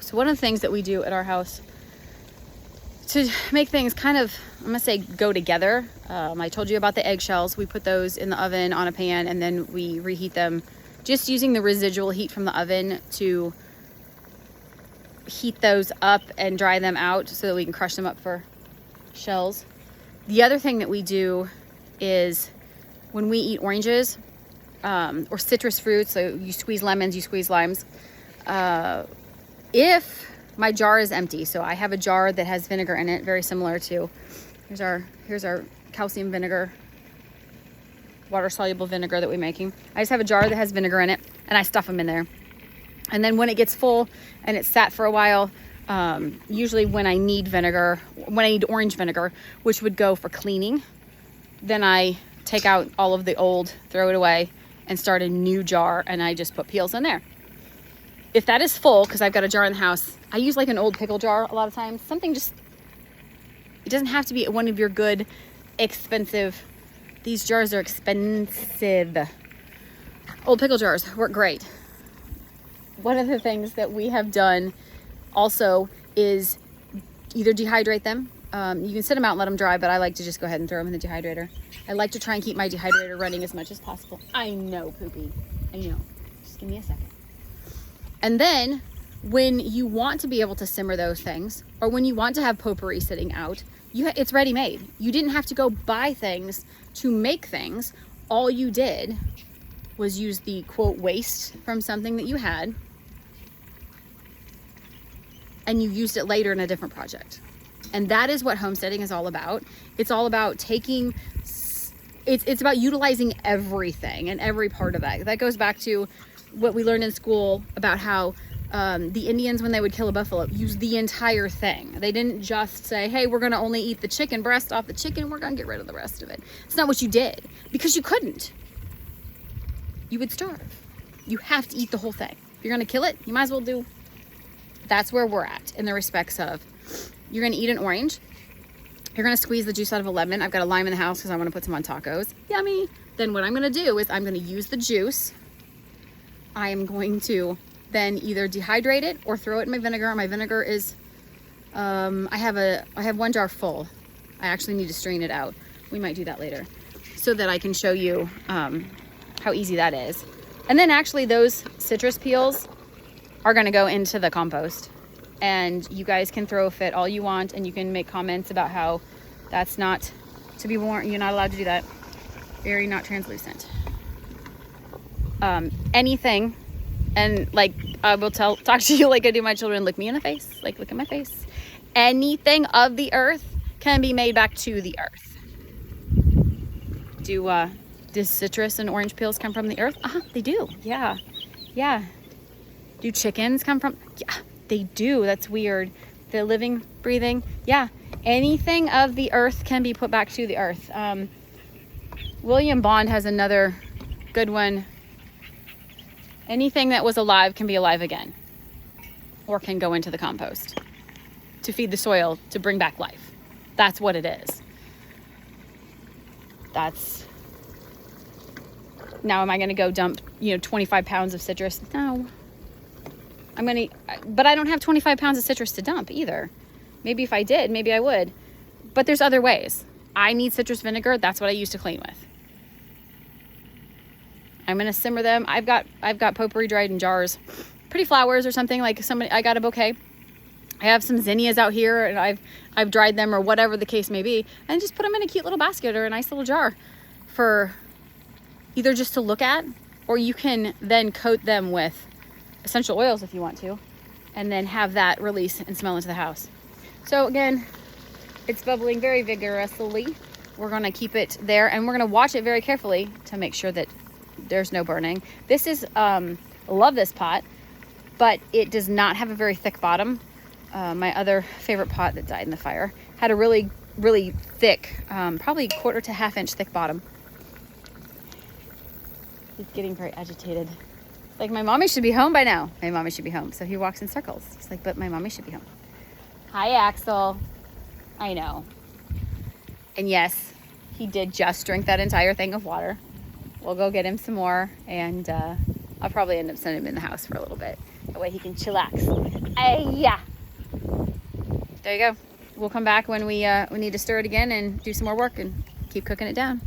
So one of the things that we do at our house to make things kind of, I'm gonna say, go together. I told you about the eggshells. We put those in the oven on a pan and then we reheat them, just using the residual heat from the oven to heat those up and dry them out so that we can crush them up for shells. The other thing that we do is when we eat oranges or citrus fruits, so you squeeze lemons, you squeeze limes, if my jar is empty, so I have a jar that has vinegar in it, very similar to, here's our calcium vinegar, water soluble vinegar that we're making. I just have a jar that has vinegar in it and I stuff them in there. And then when it gets full and it's sat for a while, usually when I need vinegar, when I need orange vinegar, which would go for cleaning, then I take out all of the old, throw it away, and start a new jar, and I just put peels in there. If that is full, because I've got a jar in the house, I use like an old pickle jar a lot of times. Something just, it doesn't have to be one of your good, expensive, these jars are expensive. Old pickle jars work great. One of the things that we have done also is either dehydrate them. You can sit them out and let them dry, but I like to just go ahead and throw them in the dehydrator. I like to try and keep my dehydrator running as much as possible. I know, Poopy. I know. Just give me a second. And then when you want to be able to simmer those things, or when you want to have potpourri sitting out, it's ready made. You didn't have to go buy things to make things. All you did was use the quote waste from something that you had, and you used it later in a different project. And that is what homesteading is all about. It's all about taking, it's about utilizing everything and every part of it. That goes back to what we learned in school about how the Indians, when they would kill a buffalo, used the entire thing. They didn't just say, hey, we're gonna only eat the chicken breast off the chicken, we're gonna get rid of the rest of it. It's not what you did, because you couldn't. You would starve. You have to eat the whole thing. If you're gonna kill it, you might as well do. That's where we're at in the respects of, you're gonna eat an orange, you're gonna squeeze the juice out of a lemon. I've got a lime in the house because I wanna put some on tacos. Yummy. Then what I'm gonna do is I'm gonna use the juice. I am going to then either dehydrate it or throw it in my vinegar. My vinegar is, I have one jar full. I actually need to strain it out. We might do that later so that I can show you how easy that is. And then actually those citrus peels are gonna go into the compost, and you guys can throw a fit all you want, and you can make comments about how that's not to be worn. You're not allowed to do that. Very not translucent. Anything, and like I will talk to you like I do my children, look me in the face, like look at my face. Anything of the earth can be made back to the earth. Does citrus and orange peels come from the earth? They do. Yeah. Do chickens come from? Yeah, they do. That's weird. The living, breathing. Yeah. Anything of the earth can be put back to the earth. William Bond has another good one. Anything that was alive can be alive again, or can go into the compost to feed the soil, to bring back life. That's what it is. Now, am I going to go dump, 25 pounds of citrus? No. But I don't have 25 pounds of citrus to dump either. Maybe if I did, maybe I would. But there's other ways. I need citrus vinegar. That's what I use to clean with. I'm going to simmer them. I've got potpourri dried in jars. Pretty flowers or something, like I got a bouquet. I have some zinnias out here, and I've dried them, or whatever the case may be, and just put them in a cute little basket or a nice little jar for either just to look at, or you can then coat them with essential oils if you want to, and then have that release and smell into the house. So again, it's bubbling very vigorously. We're going to keep it there, and we're going to watch it very carefully to make sure that there's no burning. This is, I love this pot, but it does not have a very thick bottom. My other favorite pot that died in the fire had a really, really thick, probably 1/4 to 1/2 inch thick bottom. He's getting very agitated. It's like, my mommy should be home by now. My mommy should be home. So he walks in circles. He's like, but my mommy should be home. Hi, Axel. I know. And yes, he did just drink that entire thing of water. We'll go get him some more, and I'll probably end up sending him in the house for a little bit. That way he can chillax. Yeah. There you go. We'll come back when we need to stir it again and do some more work and keep cooking it down.